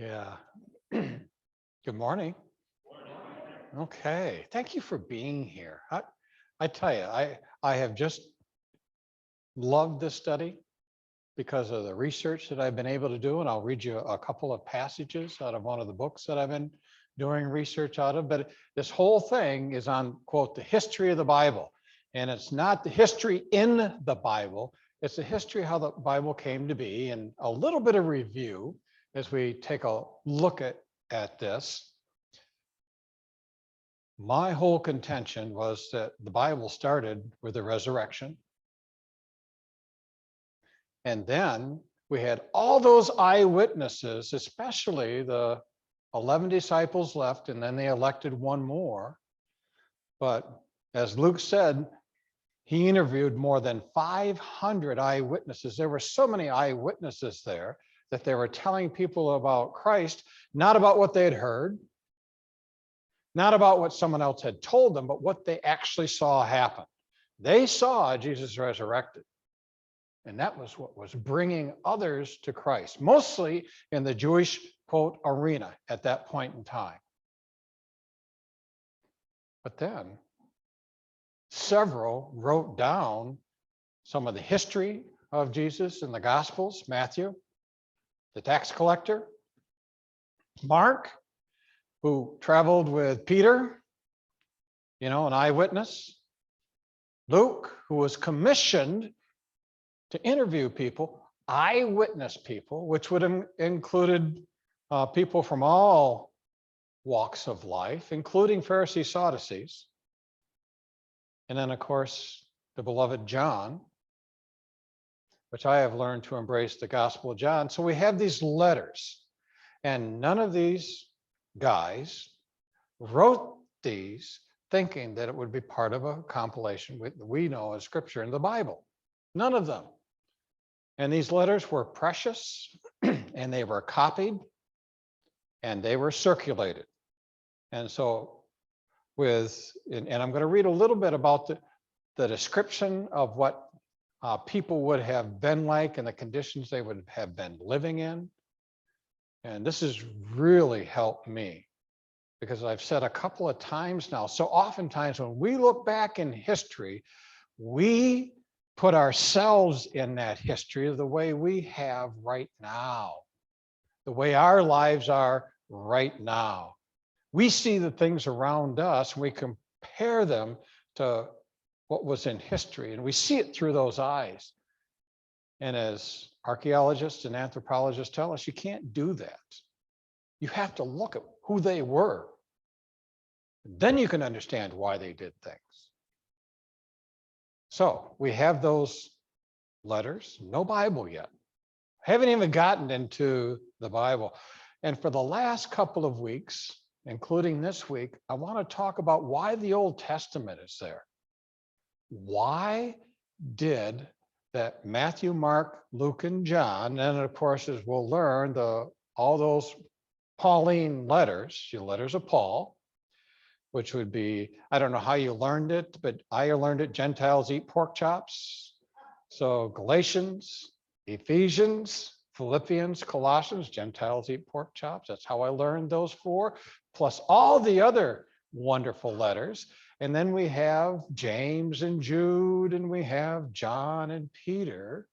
Yeah. Good morning. Okay. Thank you for being here. I tell you, I have just loved this study because of the research that I've been able to do. And I'll read you a couple of passages out of one of the books that I've been doing research out of. But this whole thing is on, quote, the history of the Bible. And it's not the history in the Bible. It's the history how the Bible came to be, and a little bit of review as we take a look at this. My whole contention was that the Bible started with the resurrection. And then we had all those eyewitnesses, especially the 11 disciples left, and then they elected one more. But as Luke said, he interviewed more than 500 eyewitnesses. There were so many eyewitnesses there that they were telling people about Christ, not about what they had heard, not about what someone else had told them, but what they actually saw happen. They saw Jesus resurrected. And that was what was bringing others to Christ, mostly in the Jewish, quote, arena at that point in time. But then several wrote down some of the history of Jesus in the Gospels. Matthew, the tax collector; Mark, who traveled with Peter, an eyewitness; Luke, who was commissioned to interview people, eyewitness people, which would have included people from all walks of life, including Pharisees, Sadducees. And then, of course, the beloved John, which I have learned to embrace the Gospel of John. So we have these letters, and none of these guys wrote these thinking that it would be part of a compilation we know as Scripture in the Bible. None of them. And these letters were precious, and they were copied, and they were circulated. And so and I'm going to read a little bit about the description of what people would have been like and the conditions they would have been living in. And this has really helped me, because I've said a couple of times now, so oftentimes when we look back in history, we put ourselves in that history of the way we have right now, the way our lives are right now. We see the things around us, and we compare them to what was in history, and we see it through those eyes. And as archaeologists and anthropologists tell us, you can't do that. You have to look at who they were. Then you can understand why they did things. So we have those letters, no Bible yet. Haven't even gotten into the Bible. And for the last couple of weeks, including this week, I want to talk about why the Old Testament is there. Why did that Matthew, Mark, Luke, and John, and of course, as we'll learn, all those Pauline letters, the letters of Paul, which would be, I don't know how you learned it, but I learned it, Gentiles eat pork chops. So Galatians, Ephesians, Philippians, Colossians, Gentiles eat pork chops. That's how I learned those four, plus all the other wonderful letters. And then we have James and Jude, and we have John and Peter.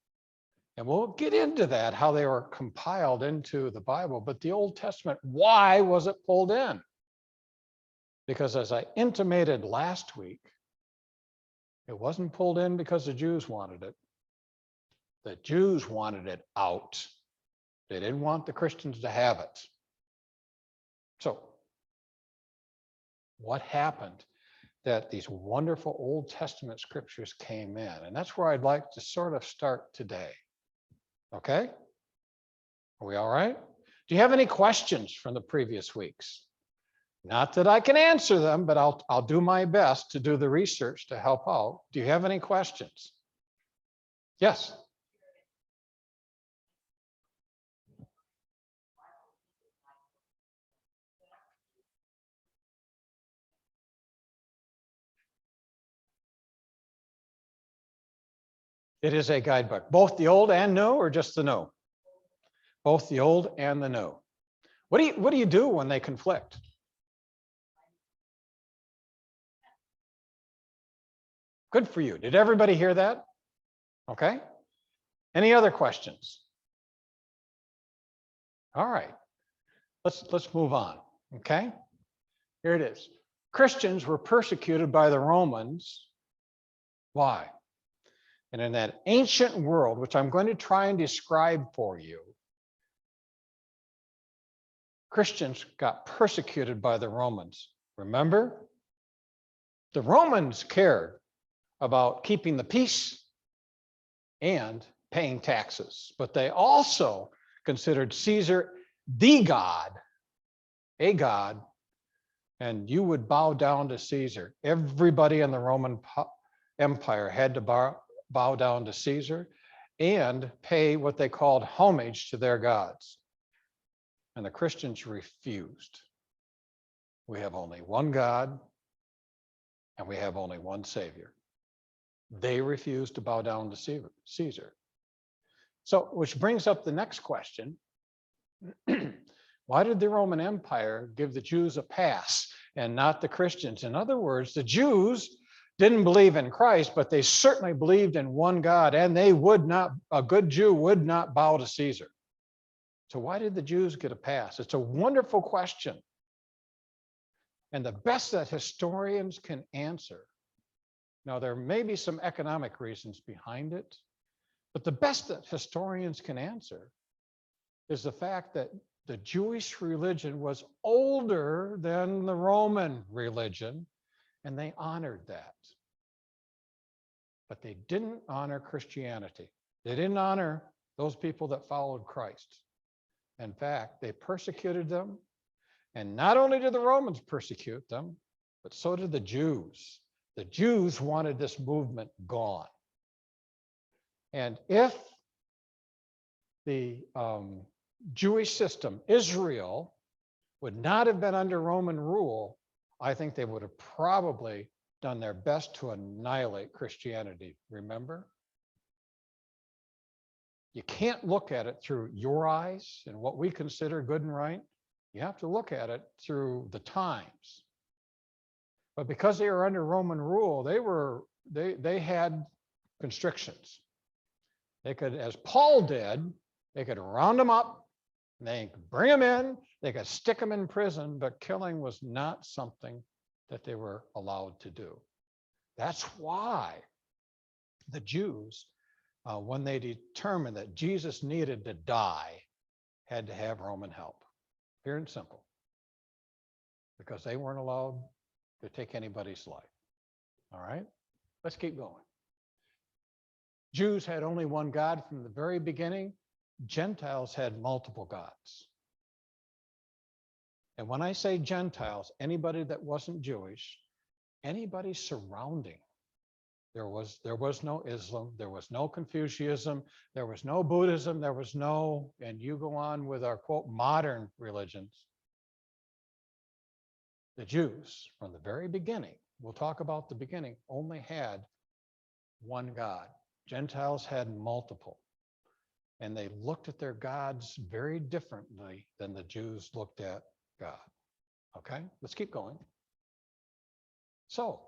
And we'll get into that, how they were compiled into the Bible. But the Old Testament, why was it pulled in? Because as I intimated last week, it wasn't pulled in because the Jews wanted it. The Jews wanted it out. They didn't want the Christians to have it. So what happened that these wonderful Old Testament scriptures came in? And that's where I'd like to sort of start today. Okay? Are we all right? Do you have any questions from the previous weeks? Not that I can answer them, but I'll do my best to do the research to help out. Do you have any questions? Yes. It is a guidebook, both the old and new, or just the new? Both the old and the new. What do you do when they conflict? Good for you. Did everybody hear that? Okay. Any other questions? All right. Let's move on. Okay. Here it is. Christians were persecuted by the Romans. Why? And in that ancient world, which I'm going to try and describe for you, Christians got persecuted by the Romans. Remember? The Romans cared about keeping the peace and paying taxes, but they also considered Caesar the God, a God, and you would bow down to Caesar. Everybody in the Roman Empire had to bow down to Caesar and pay what they called homage to their gods. And the Christians refused. We have only one God, and we have only one Savior. They refused to bow down to Caesar. So, which brings up the next question. Why did the Roman Empire give the Jews a pass and not the Christians? In other words, the Jews didn't believe in Christ, but they certainly believed in one God, and they would not, a good Jew would not bow to Caesar. So why did the Jews get a pass? It's a wonderful question. And the best that historians can answer, now there may be some economic reasons behind it, but the best that historians can answer is the fact that the Jewish religion was older than the Roman religion, and they honored that. But they didn't honor Christianity. They didn't honor those people that followed Christ. In fact, they persecuted them. And not only did the Romans persecute them, but so did the Jews. The Jews wanted this movement gone. And if the Jewish system, Israel, would not have been under Roman rule, I think they would have probably done their best to annihilate Christianity. Remember? You can't look at it through your eyes and what we consider good and right. You have to look at it through the times. But because they were under Roman rule, they had constrictions. They could, as Paul did, they could round them up, they could bring them in, they could stick them in prison, but killing was not something that they were allowed to do. That's why the Jews, when they determined that Jesus needed to die, had to have Roman help. Pure and simple. Because they weren't allowed to take anybody's life. All right, let's keep going. Jews had only one God from the very beginning. Gentiles had multiple gods. And when I say Gentiles, anybody that wasn't Jewish, anybody surrounding. There was no Islam, there was no Confucianism, there was no Buddhism, there was no, and you go on with our quote, modern religions. The Jews, from the very beginning, we'll talk about the beginning, only had one God. Gentiles had multiple. And they looked at their gods very differently than the Jews looked at God. Okay, let's keep going. So,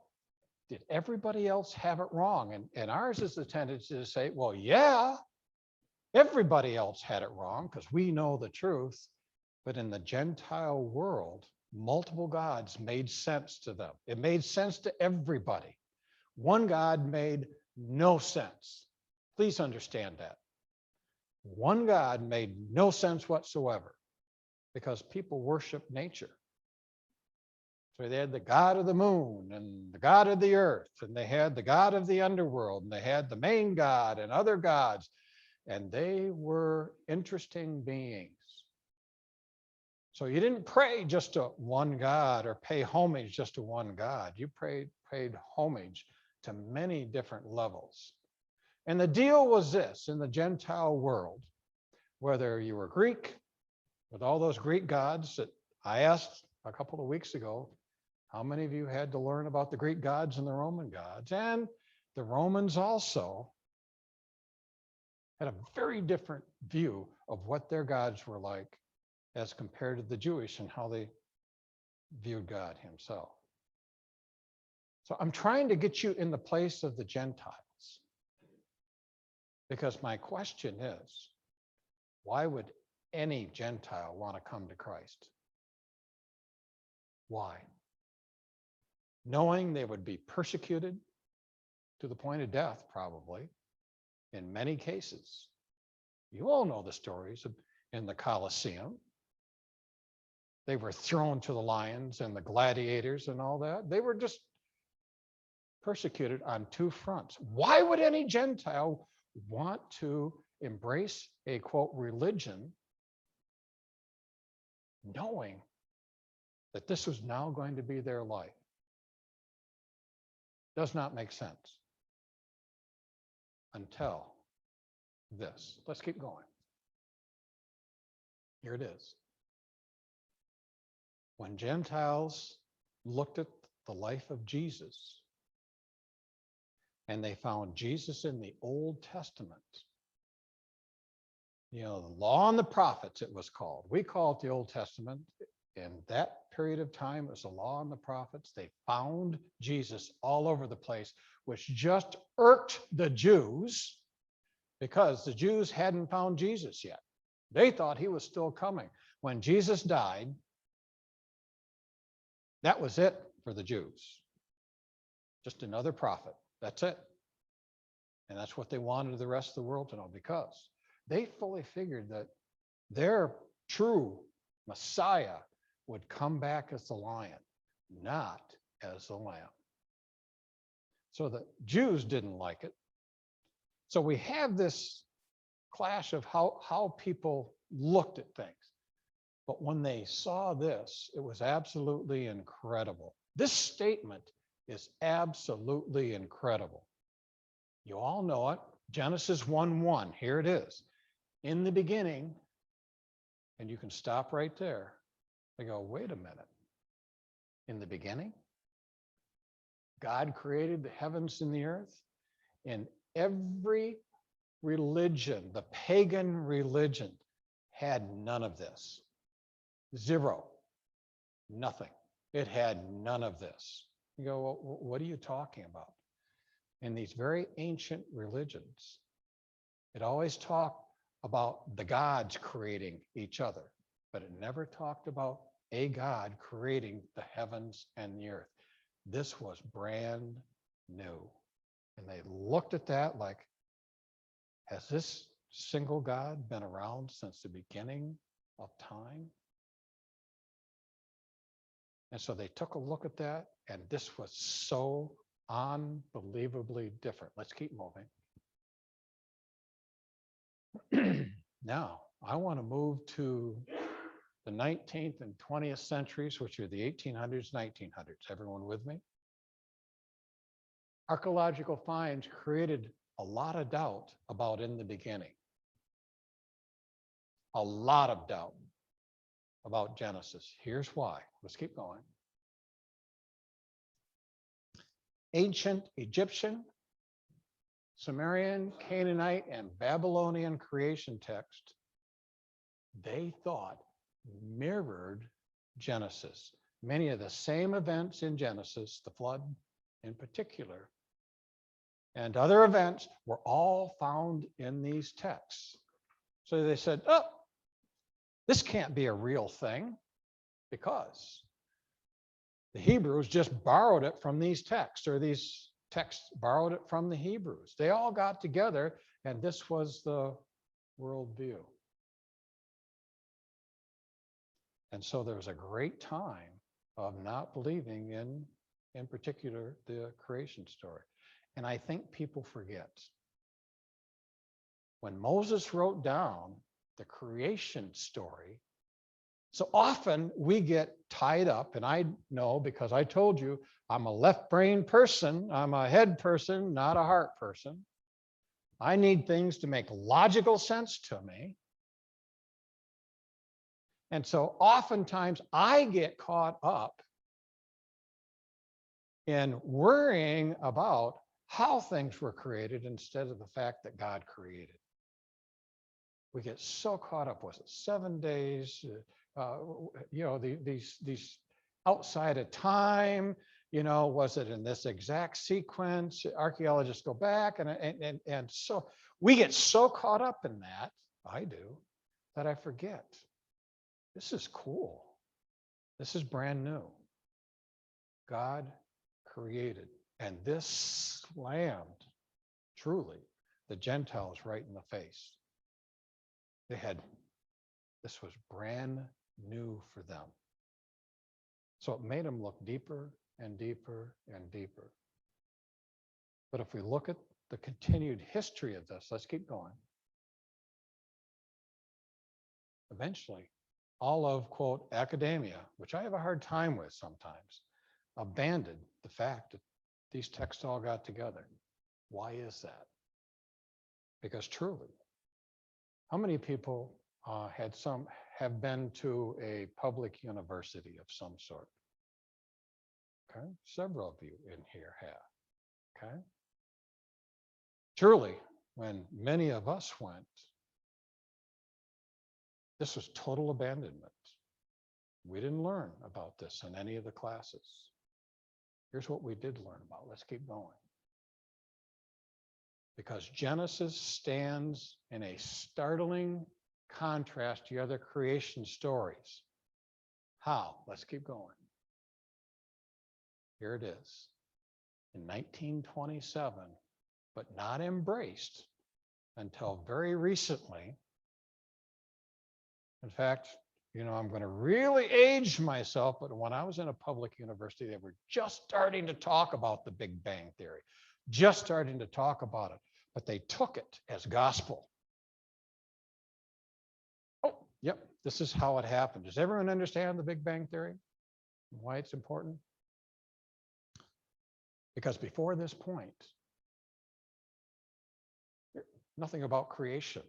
did everybody else have it wrong? And ours is the tendency to say, well, yeah, everybody else had it wrong because we know the truth. But in the Gentile world, multiple gods made sense to them. It made sense to everybody. One God made no sense. Please understand that. One God made no sense whatsoever because people worship nature. So they had the God of the moon and the God of the earth, and they had the God of the underworld, and they had the main God and other gods, and they were interesting beings. So you didn't pray just to one God or pay homage just to one God. You paid homage to many different levels. And the deal was this, in the Gentile world, whether you were Greek, with all those Greek gods that I asked a couple of weeks ago, how many of you had to learn about the Greek gods and the Roman gods? And the Romans also had a very different view of what their gods were like as compared to the Jewish and how they viewed God himself. So I'm trying to get you in the place of the Gentiles, because my question is, why would any Gentile want to come to Christ? Why? Knowing they would be persecuted to the point of death, probably, in many cases. You all know the stories in the Colosseum. They were thrown to the lions and the gladiators and all that. They were just persecuted on two fronts. Why would any Gentile want to embrace a, quote, religion, knowing that this was now going to be their life? Does not make sense until this. Let's keep going. Here it is. When Gentiles looked at the life of Jesus and they found Jesus in the Old Testament, you know, the law and the prophets, it was called. We call it the Old Testament. In that period of time, it was the law and the prophets. They found Jesus all over the place, which just irked the Jews, because the Jews hadn't found Jesus yet. They thought he was still coming. When Jesus died, that was it for the Jews. Just another prophet. That's it. And that's what they wanted the rest of the world to know, because they fully figured that their true Messiah would come back as the lion, not as the lamb. So the Jews didn't like it. So we have this clash of how people looked at things. But when they saw this, it was absolutely incredible. This statement is absolutely incredible. You all know it. Genesis 1:1. Here it is. In the beginning, and you can stop right there. I go, wait a minute. In the beginning, God created the heavens and the earth. And every religion, the pagan religion, had none of this. Zero. Nothing. It had none of this. You go, well, what are you talking about? In these very ancient religions, it always talked about the gods creating each other, but it never talked about a God creating the heavens and the earth. This was brand new. And they looked at that like, has this single God been around since the beginning of time? And so they took a look at that, and this was so unbelievably different. Let's keep moving. Now, I want to move to the 19th and 20th centuries, which are the 1800s, 1900s. Everyone with me? Archaeological finds created a lot of doubt about in the beginning. A lot of doubt about Genesis. Here's why. Let's keep going. Ancient Egyptian, Sumerian, Canaanite, and Babylonian creation text, they thought mirrored Genesis. Many of the same events in Genesis, the flood in particular, and other events were all found in these texts. So they said, oh, this can't be a real thing, because the Hebrews just borrowed it from these texts, or these texts borrowed it from the Hebrews. They all got together, and this was the worldview. And so there was a great time of not believing in particular, the creation story. And I think people forget. When Moses wrote down the creation story, so often we get tied up, and I know because I told you I'm a left brain person, I'm a head person, not a heart person. I need things to make logical sense to me. And so oftentimes I get caught up in worrying about how things were created instead of the fact that God created. We get so caught up with it. 7 days, these outside of time. Was it in this exact sequence? Archaeologists go back, and so we get so caught up in that, I do, that I forget. This is cool. This is brand new. God created, and this slammed truly the Gentiles right in the face. This was brand new for them. So it made them look deeper and deeper and deeper. But if we look at the continued history of this, let's keep going. Eventually, all of, quote, academia, which I have a hard time with sometimes, abandoned the fact that these texts all got together. Why is that? Because truly, how many people have been to a public university of some sort? Okay, several of you in here have. Okay, truly, when many of us went, this was total abandonment. We didn't learn about this in any of the classes. Here's what we did learn about. Let's keep going. Because Genesis stands in a startling contrast to other creation stories. How? Let's keep going. Here it is. In 1927, but not embraced until very recently. In fact, I'm going to really age myself, but when I was in a public university, they were just starting to talk about the Big Bang Theory, just starting to talk about it, but they took it as gospel. Oh, yep, this is how it happened. Does everyone understand the Big Bang Theory? Why it's important? Because before this point, nothing about creation.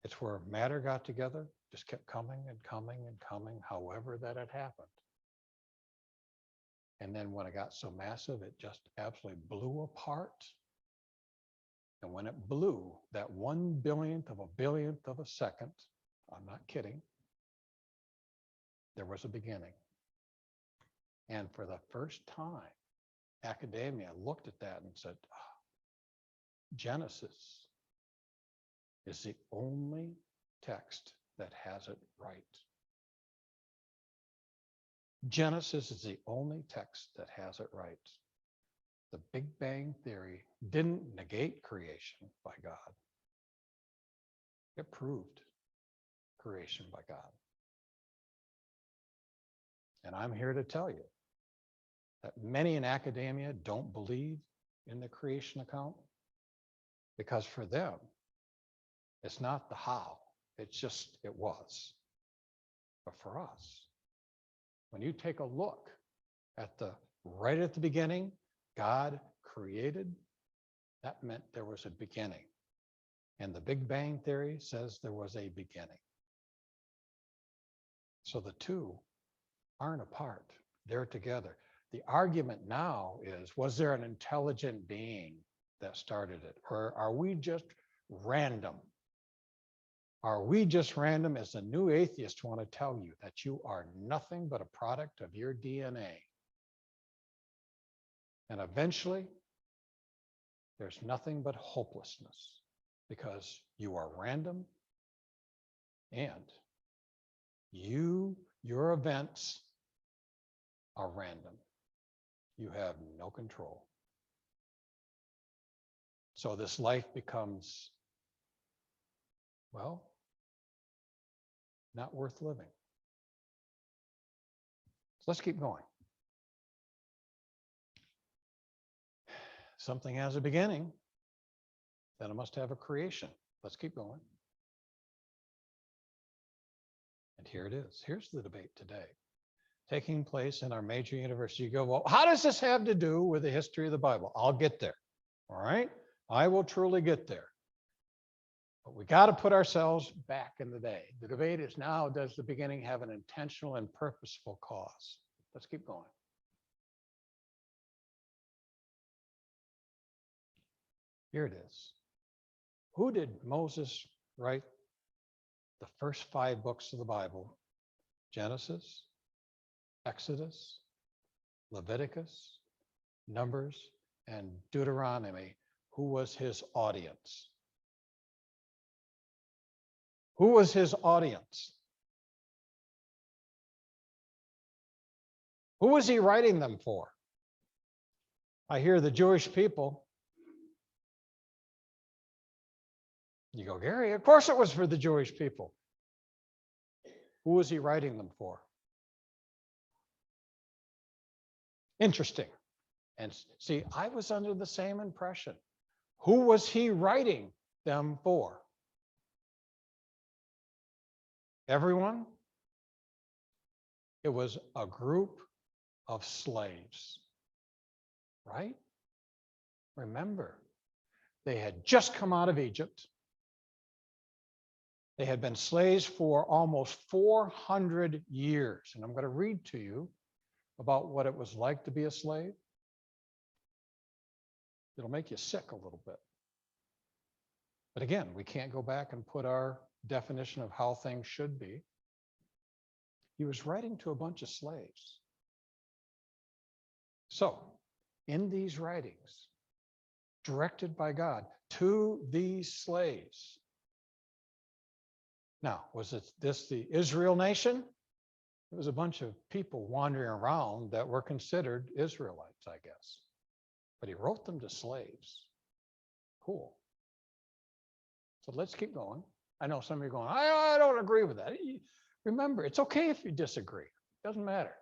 It's where matter got together, just kept coming and coming and coming, however that had happened. And then when it got so massive, it just absolutely blew apart. And when it blew, that 1/10000000th of a billionth of a second, I'm not kidding, there was a beginning. And for the first time, academia looked at that and said, Genesis is the only text that has it right. Genesis is the only text that has it right. The Big Bang Theory didn't negate creation by God. It proved creation by God. And I'm here to tell you that many in academia don't believe in the creation account because for them, it's not the how, it's just, it was. But for us, when you take a look at right at the beginning, God created, that meant there was a beginning. And the Big Bang Theory says there was a beginning. So the two aren't apart, they're together. The argument now is, was there an intelligent being that started it? Or are we just random? Are we just random? As the new atheists want to tell you that you are nothing but a product of your DNA. And eventually, there's nothing but hopelessness because you are random and your events are random. You have no control. So this life becomes, well, not worth living. So let's keep going. Something has a beginning, then it must have a creation. Let's keep going. And here it is. Here's the debate today, taking place in our major university. You go, well, how does this have to do with the history of the Bible? I'll get there. All right? I will truly get there. But we got to put ourselves back in the day. The debate is now, does the beginning have an intentional and purposeful cause? Let's keep going. Here it is. Who did Moses write the first 5 books of the Bible, Genesis, Exodus, Leviticus, Numbers, and Deuteronomy, who was his audience? Who was his audience? Who was he writing them for? I hear the Jewish people. You go, Gary, of course it was for the Jewish people. Who was he writing them for? Interesting. And see, I was under the same impression. Who was he writing them for? Everyone? It was a group of slaves, right? Remember, they had just come out of Egypt. They had been slaves for almost 400 years. And I'm going to read to you about what it was like to be a slave. It'll make you sick a little bit. But again, we can't go back and put our definition of how things should be. He was writing to a bunch of slaves. So, in these writings, directed by God to these slaves. Now, was this the Israel nation? It was a bunch of people wandering around that were considered Israelites, I guess. But he wrote them to slaves. Cool. So let's keep going. I know some of you are going, I don't agree with that. Remember, it's okay if you disagree. It doesn't matter.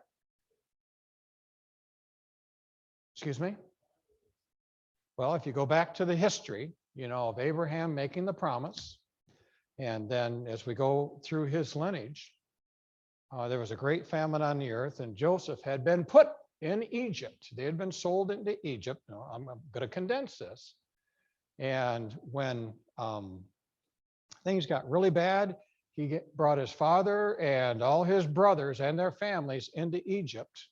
Excuse me? Well, if you go back to the history, of Abraham making the promise, and then as we go through his lineage, there was a great famine on the earth, and Joseph had been put in Egypt. They had been sold into Egypt. Now, I'm going to condense this. And when things got really bad, he brought his father and all his brothers and their families into Egypt.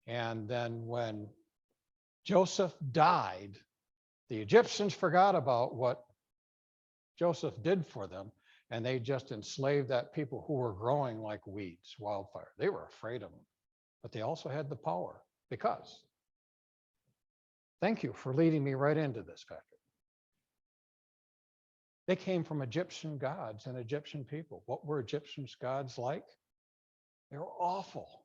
And then when Joseph died, the Egyptians forgot about what Joseph did for them, and they just enslaved that people who were growing like weeds, wildfire. They were afraid of them, but they also had the power because, thank you for leading me right into this, Patrick. They came from Egyptian gods and Egyptian people. What were Egyptian gods like? They were awful.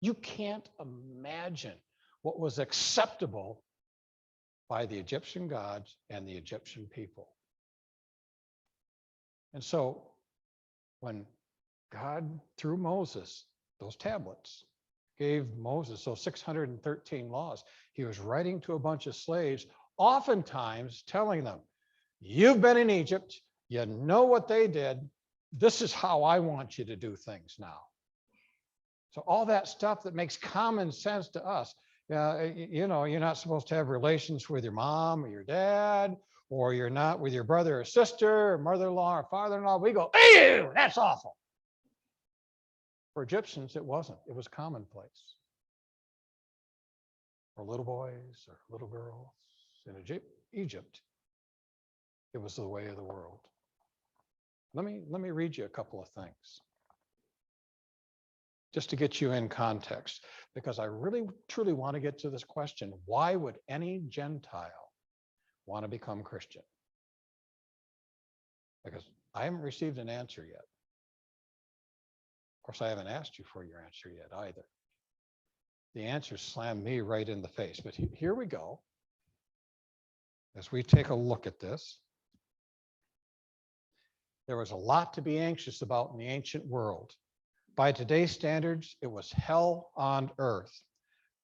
You can't imagine what was acceptable by the Egyptian gods and the Egyptian people. And so when God, through Moses, those tablets, gave Moses those 613 laws, he was writing to a bunch of slaves, oftentimes telling them, you've been in Egypt, you know what they did, this is how I want you to do things now. So all that stuff that makes common sense to us, you're not supposed to have relations with your mom or your dad, or you're not with your brother or sister, or mother-in-law or father-in-law. We go, ew, that's awful. For Egyptians, it wasn't. It was commonplace. For little boys or little girls in Egypt, it was the way of the world. Let me read you a couple of things, just to get you in context, because I really, truly want to get to this question. Why would any Gentile want to become Christian? Because I haven't received an answer yet. Of course, I haven't asked you for your answer yet either. The answer slammed me right in the face, but here we go. As we take a look at this, there was a lot to be anxious about in the ancient world. By today's standards, it was hell on earth.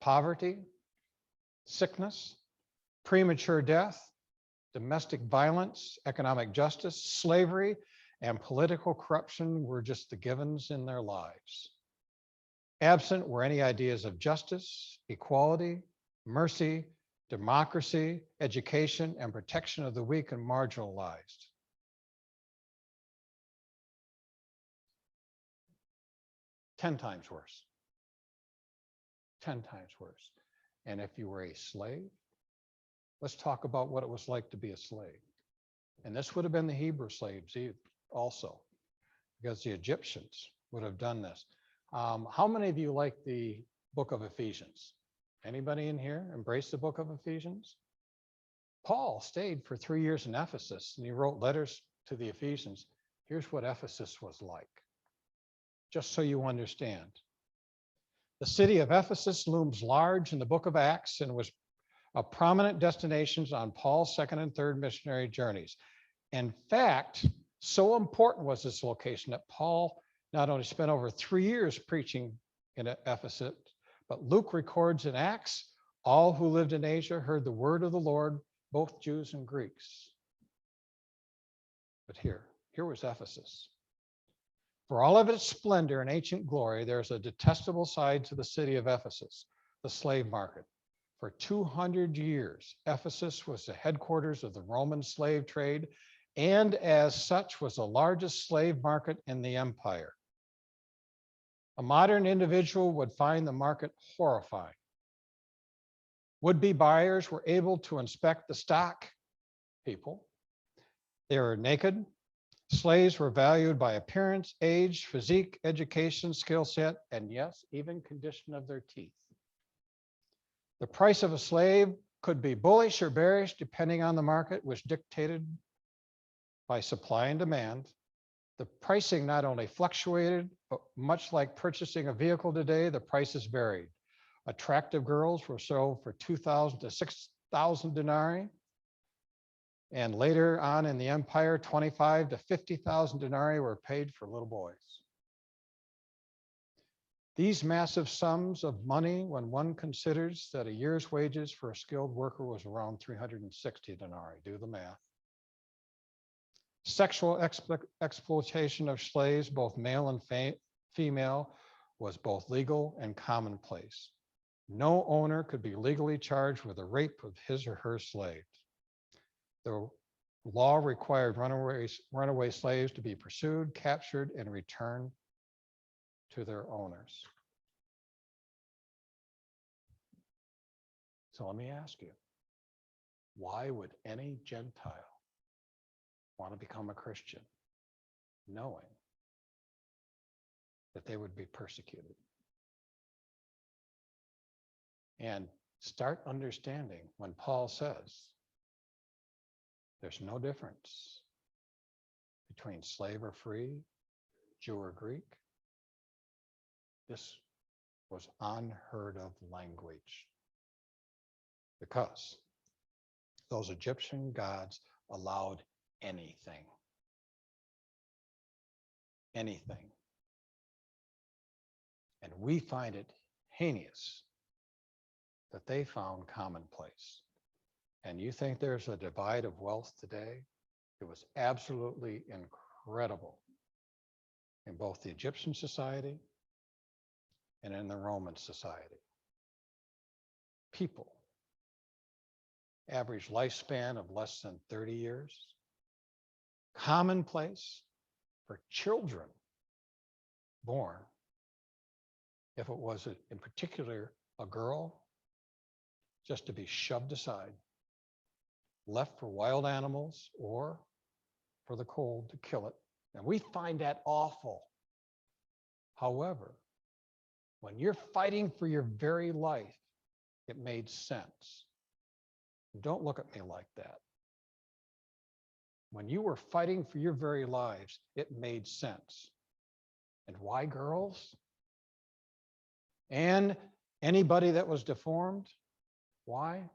Poverty, sickness, premature death, domestic violence, economic justice, slavery, and political corruption were just the givens in their lives. Absent were any ideas of justice, equality, mercy, democracy, education, and protection of the weak and marginalized. Ten times worse. 10 times worse. And if you were a slave, let's talk about what it was like to be a slave. And this would have been the Hebrew slaves also, because the Egyptians would have done this. How many of you like the book of Ephesians? Anybody in here embrace the book of Ephesians? Paul stayed for 3 years in Ephesus and he wrote letters to the Ephesians. Here's what Ephesus was like, just so you understand. The city of Ephesus looms large in the book of Acts and was a prominent destination on Paul's second and third missionary journeys. In fact, so important was this location that Paul not only spent over 3 years preaching in Ephesus, but Luke records in Acts, all who lived in Asia heard the word of the Lord, both Jews and Greeks. But here was Ephesus. For all of its splendor and ancient glory, there's a detestable side to the city of Ephesus, the slave market. For 200 years, Ephesus was the headquarters of the Roman slave trade, and as such was the largest slave market in the empire. A modern individual would find the market horrifying. Would-be buyers were able to inspect the stock, people. They were naked. Slaves were valued by appearance, age, physique, education, skill set, and yes, even condition of their teeth. The price of a slave could be bullish or bearish depending on the market, which dictated by supply and demand. The pricing not only fluctuated, but much like purchasing a vehicle today, the prices varied. Attractive girls were sold for 2,000 to 6,000 denarii. And later on in the empire, 25 to 50,000 denarii were paid for little boys. These massive sums of money, when one considers that a year's wages for a skilled worker was around 360 denarii, do the math. Sexual exploitation of slaves, both male and female, was both legal and commonplace. No owner could be legally charged with the rape of his or her slaves. The law required runaway slaves to be pursued, captured, and returned to their owners. So let me ask you, why would any Gentile want to become a Christian, knowing that they would be persecuted? And start understanding when Paul says there's no difference between slave or free, Jew or Greek. This was unheard of language because those Egyptian gods allowed anything. Anything. And we find it heinous that they found commonplace. And you think there's a divide of wealth today? It was absolutely incredible in both the Egyptian society and in the Roman society. People, average lifespan of less than 30 years. Commonplace for children born, if it was in particular a girl, just to be shoved aside, left for wild animals or for the cold to kill it. And we find that awful. However, when you're fighting for your very life, it made sense. Don't look at me like that. When you were fighting for your very lives, it made sense. And why girls? And anybody that was deformed? Why?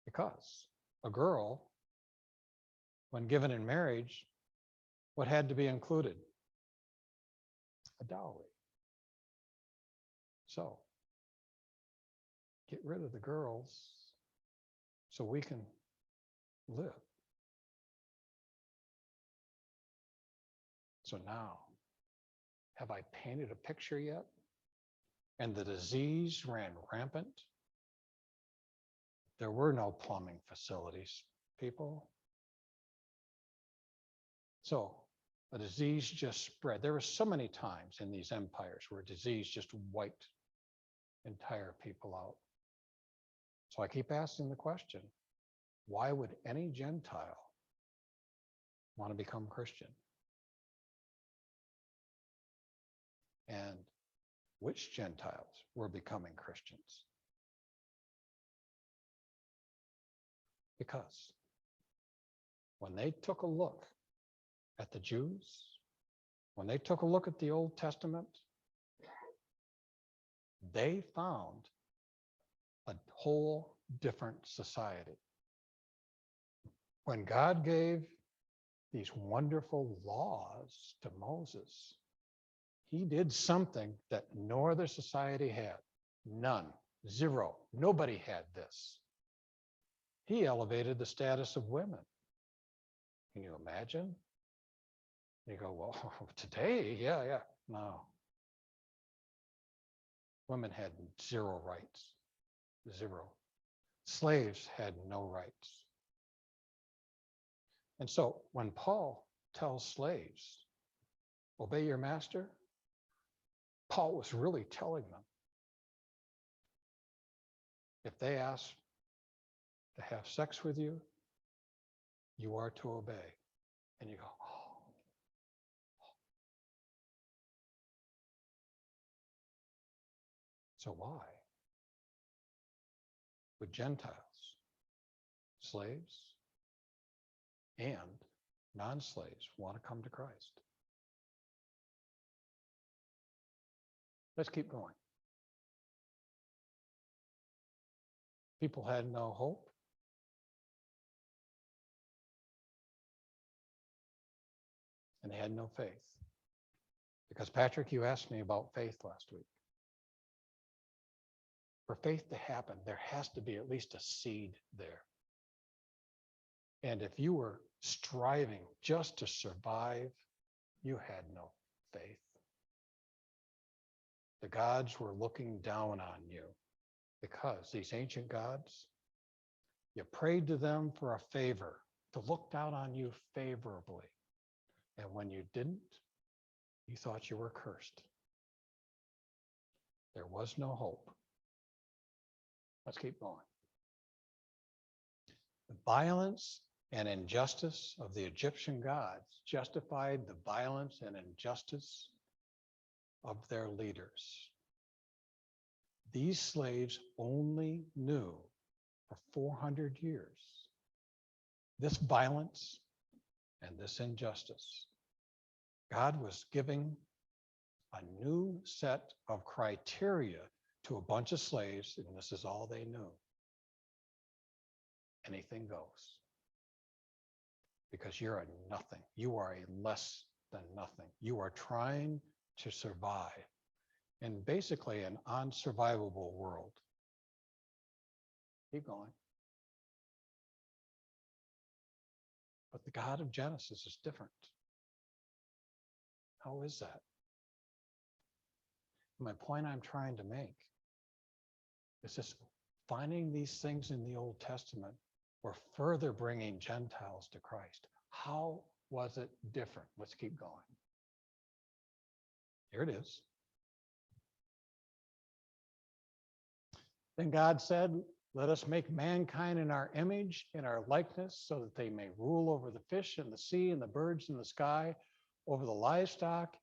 Because a girl, when given in marriage, what had to be included? A dowry. So, get rid of the girls so we can live. So now, have I painted a picture yet? And the disease ran rampant. There were no plumbing facilities, people. So a disease just spread. There were so many times in these empires where disease just wiped entire people out. So I keep asking the question, why would any Gentile want to become Christian. And which Gentiles were becoming Christians? Because when they took a look at the Jews, when they took a look at the Old Testament, they found a whole different society. When God gave these wonderful laws to Moses, he did something that no other society had. None. Zero. Nobody had this. He elevated the status of women. Can you imagine? You go, well, today, yeah. No. Women had zero rights. Zero. Slaves had no rights. And so when Paul tells slaves, obey your master, Paul was really telling them, if they ask to have sex with you, you are to obey. And you go, oh. So why would Gentiles, slaves, and non-slaves want to come to Christ? Let's keep going. People had no hope. And they had no faith. Because Patrick, you asked me about faith last week. For faith to happen, there has to be at least a seed there. And if you were striving just to survive, you had no faith. The gods were looking down on you because these ancient gods, you prayed to them for a favor, to look down on you favorably. And when you didn't, you thought you were cursed. There was no hope. Let's keep going. The violence and injustice of the Egyptian gods justified the violence and injustice of their leaders. These slaves only knew for 400 years this violence and this injustice. God was giving a new set of criteria to a bunch of slaves, and this is all they knew. Anything goes. Because you're a nothing. You are a less than nothing. You are trying to survive in basically an unsurvivable world. Keep going. But the God of Genesis is different. How is that? My point I'm trying to make is this: finding these things in the Old Testament were further bringing Gentiles to Christ. How was it different? Let's keep going. Here it is. Then God said, let us make mankind in our image, in our likeness, so that they may rule over the fish in the sea and the birds in the sky, over the livestock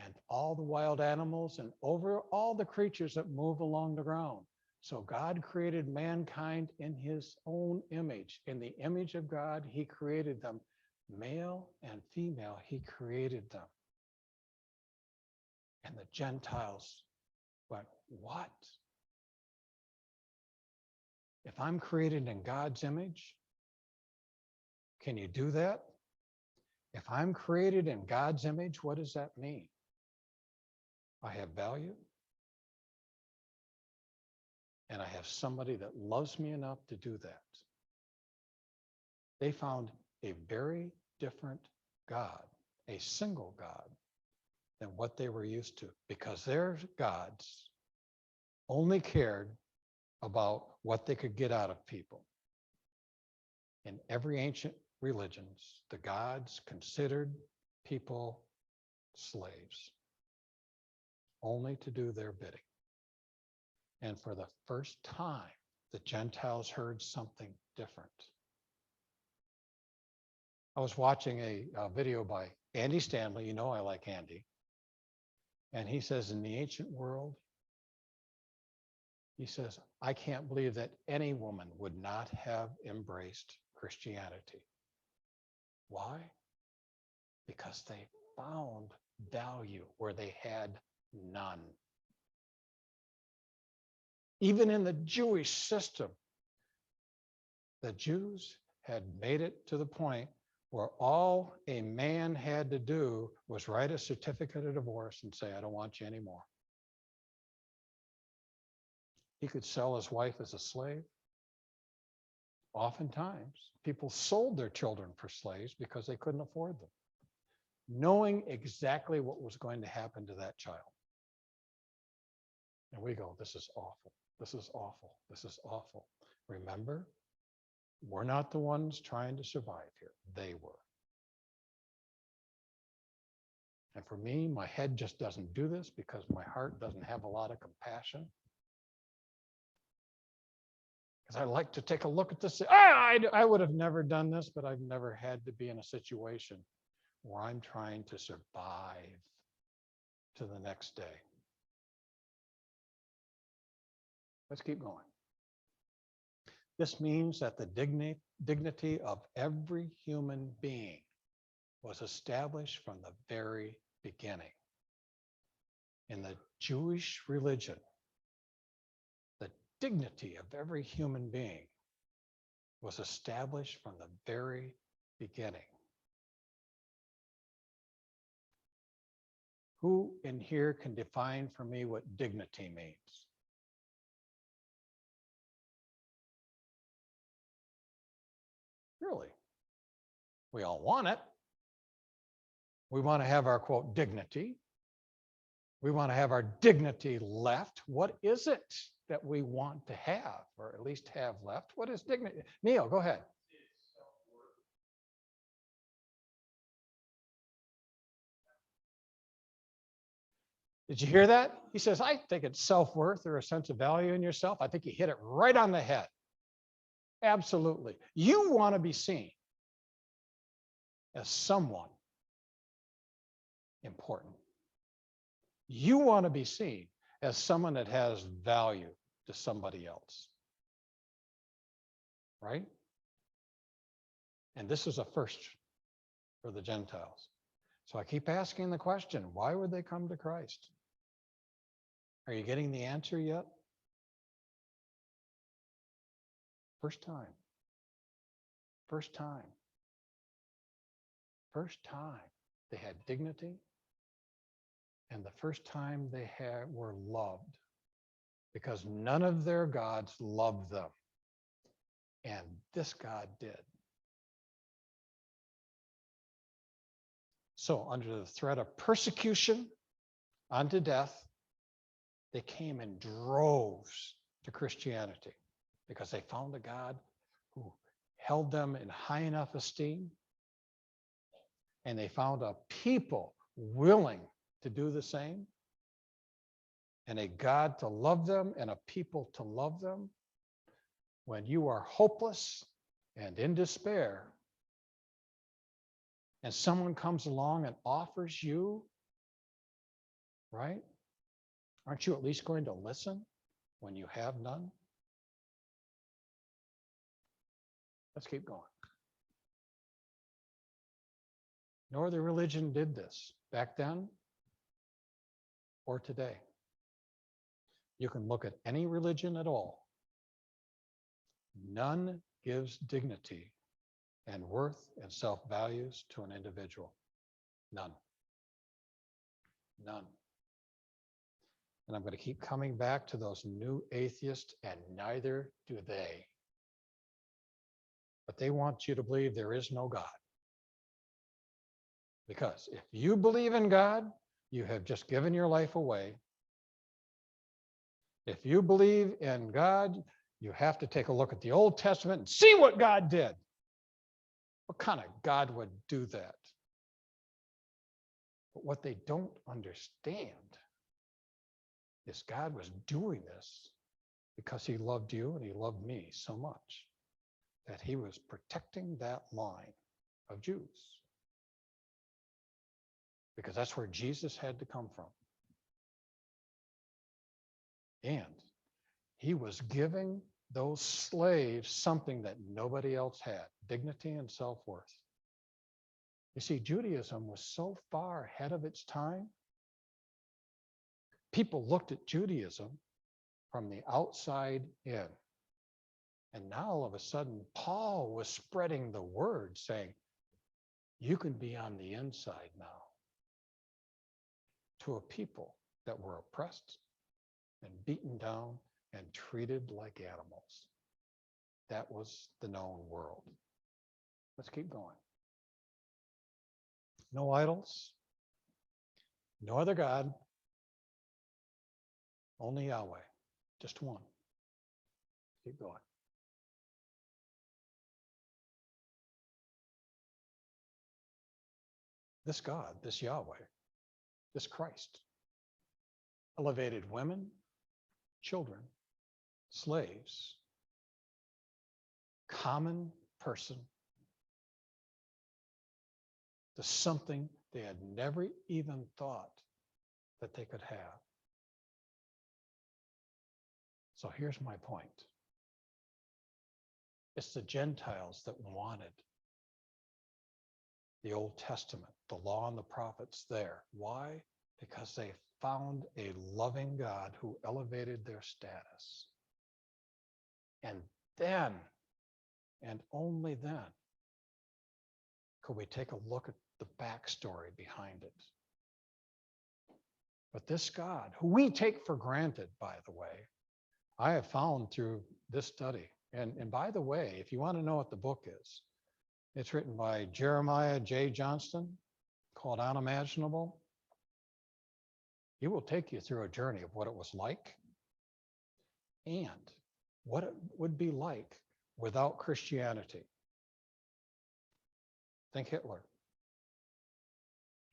and all the wild animals, and over all the creatures that move along the ground. So God created mankind in his own image. In the image of God, he created them. Male and female, he created them. And the Gentiles went, what? If I'm created in God's image, can you do that? If I'm created in God's image, what does that mean? I have value. And I have somebody that loves me enough to do that. They found a very different God, a single God, than what they were used to, because their gods only cared about what they could get out of people. In every ancient religions, the gods considered people slaves, only to do their bidding. And for the first time, the Gentiles heard something different. I was watching a video by Andy Stanley. You know I like Andy. And he says in the ancient world, he says, I can't believe that any woman would not have embraced Christianity. Why? Because they found value where they had none. Even in the Jewish system, the Jews had made it to the point where all a man had to do was write a certificate of divorce and say, I don't want you anymore. He could sell his wife as a slave. Oftentimes, people sold their children for slaves because they couldn't afford them, knowing exactly what was going to happen to that child. And we go, this is awful. This is awful. This is awful. Remember, we're not the ones trying to survive here. They were. And for me, my head just doesn't do this because my heart doesn't have a lot of compassion. Because I like to take a look at this. I would have never done this, but I've never had to be in a situation where I'm trying to survive to the next day. Let's keep going. This means that the dignity of every human being was established from the very beginning. In the Jewish religion, the dignity of every human being was established from the very beginning. Who in here can define for me what dignity means? Really? We all want it. We want to have our, quote, dignity. We want to have our dignity left. What is it that we want to have, or at least have left? What is dignity? Neil, go ahead. Did you hear that? He says, I think it's self-worth or a sense of value in yourself. I think he hit it right on the head. Absolutely. You want to be seen as someone important. You want to be seen as someone that has value to somebody else. Right? And this is a first for the Gentiles. So I keep asking the question, why would they come to Christ? Are you getting the answer yet? First time. First time. First time they had dignity, and the first time they were loved, because none of their gods loved them. And this God did. So under the threat of persecution unto death, they came in droves to Christianity because they found a God who held them in high enough esteem. And they found a people willing to do the same, and a God to love them and a people to love them. When you are hopeless and in despair, and someone comes along and offers you, right? Aren't you at least going to listen when you have none? Let's keep going. No other religion did this back then or today. You can look at any religion at all. None gives dignity and worth and self-values to an individual. None. None. And I'm going to keep coming back to those new atheists, and neither do they. But they want you to believe there is no God. Because if you believe in God, you have just given your life away. If you believe in God, you have to take a look at the Old Testament and see what God did. What kind of God would do that? But what they don't understand is God was doing this because he loved you and he loved me so much that he was protecting that line of Jews, because that's where Jesus had to come from. And he was giving those slaves something that nobody else had, dignity and self-worth. You see, Judaism was so far ahead of its time. People looked at Judaism from the outside in. And now all of a sudden, Paul was spreading the word saying, you can be on the inside now, to a people that were oppressed and beaten down and treated like animals. That was the known world. Let's keep going. No idols, no other God, only Yahweh, just one. Keep going. This God, this Yahweh, this Christ, elevated women, children, slaves, common person, to something they had never even thought that they could have. So here's my point. It's the Gentiles that wanted the Old Testament, the law and the prophets there. Why? Because they found a loving God who elevated their status. And then, and only then, could we take a look at the backstory behind it. But this God, who we take for granted, by the way, I have found through this study, and by the way, if you want to know what the book is, it's written by Jeremiah J. Johnston, called Unimaginable. He will take you through a journey of what it was like and what it would be like without Christianity. Think Hitler.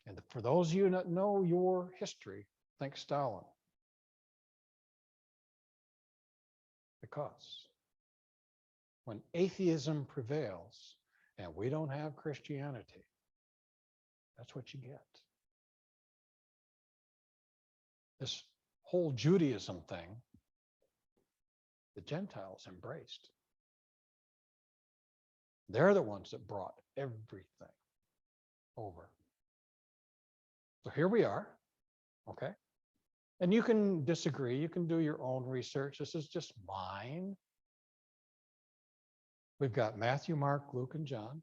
And for those of you that know your history, think Stalin. Because when atheism prevails and we don't have Christianity, that's what you get. This whole Judaism thing, the Gentiles embraced. They're the ones that brought everything over. So here we are, okay? And you can disagree, you can do your own research. This is just mine. We've got Matthew, Mark, Luke, and John.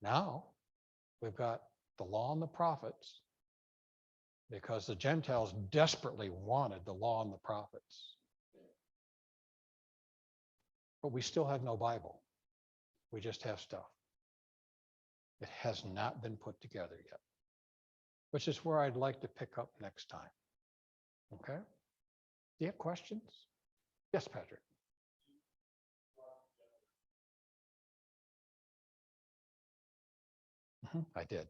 Now, we've got the law and the prophets, because the Gentiles desperately wanted the law and the prophets. But we still have no Bible. We just have stuff. It has not been put together yet, which is where I'd like to pick up next time. Okay? Do you have questions? Yes, Patrick. I did.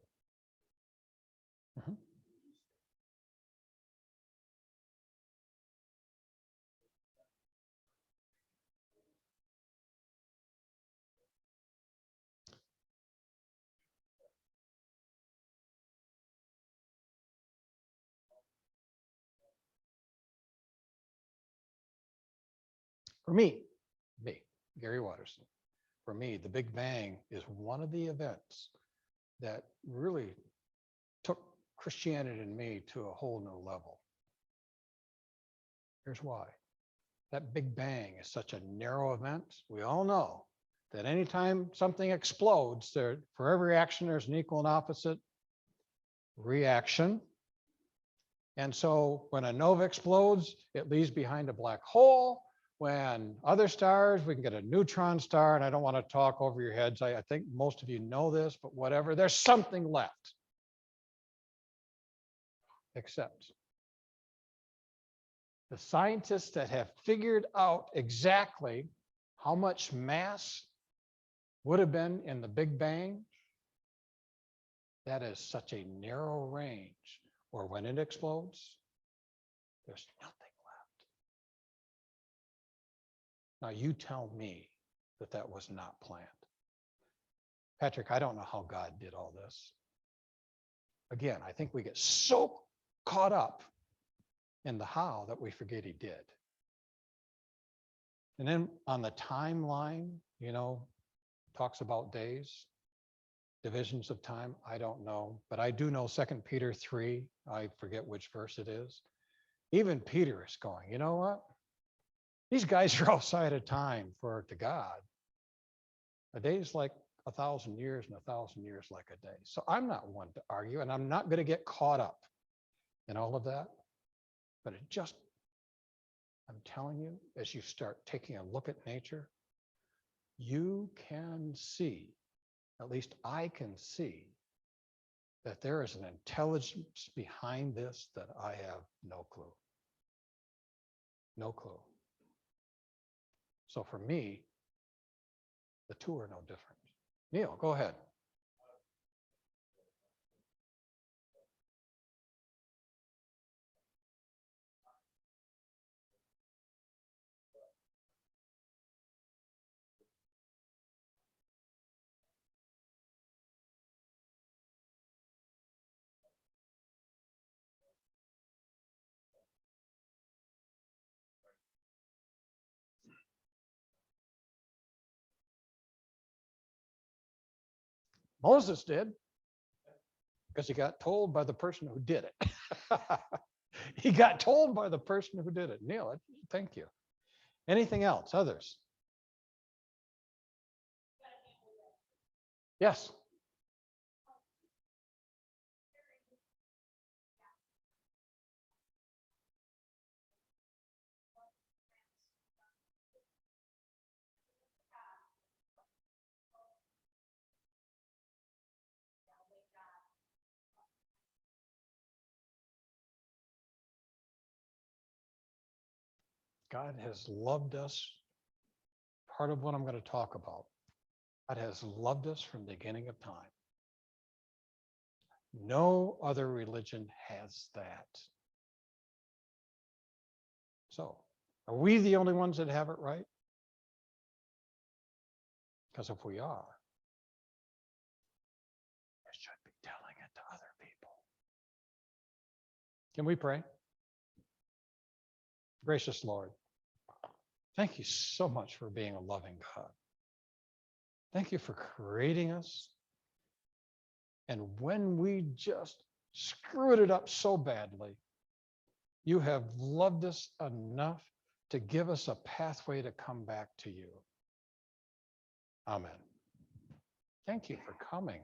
For me, Gary Watterson, for me, the Big Bang is one of the events that really took Christianity and me to a whole new level. Here's why. That Big Bang is such a narrow event. We all know that anytime something explodes, for every action, there's an equal and opposite reaction. And so when a nova explodes, it leaves behind a black hole. When other stars, we can get a neutron star, and I don't want to talk over your heads. I think most of you know this, but whatever, there's something left. Except the scientists that have figured out exactly how much mass would have been in the Big Bang, that is such a narrow range, or when it explodes, there's nothing left. Now you tell me that that was not planned. Patrick, I don't know how God did all this. Again, I think we get so caught up in the how that we forget he did. And then on the timeline, talks about days, divisions of time. I don't know, but I do know 2 Peter 3. I forget which verse it is. Even Peter is going, you know what? These guys are outside of time to God. A day is like 1,000 years, and 1,000 years like a day. So I'm not one to argue, and I'm not going to get caught up in all of that. But I'm telling you, as you start taking a look at nature, you can see, at least I can see, that there is an intelligence behind this that I have no clue. No clue. So for me, the two are no different. Neil, go ahead. Moses did, because he got told by the person who did it. He got told by the person who did it. Neil, thank you. Anything else? Others? Yes. God has loved us. Part of what I'm going to talk about. God has loved us from the beginning of time. No other religion has that. So, are we the only ones that have it right? Because if we are, we should be telling it to other people. Can we pray? Gracious Lord, thank you so much for being a loving God. Thank you for creating us. And when we just screwed it up so badly, you have loved us enough to give us a pathway to come back to you. Amen. Thank you for coming.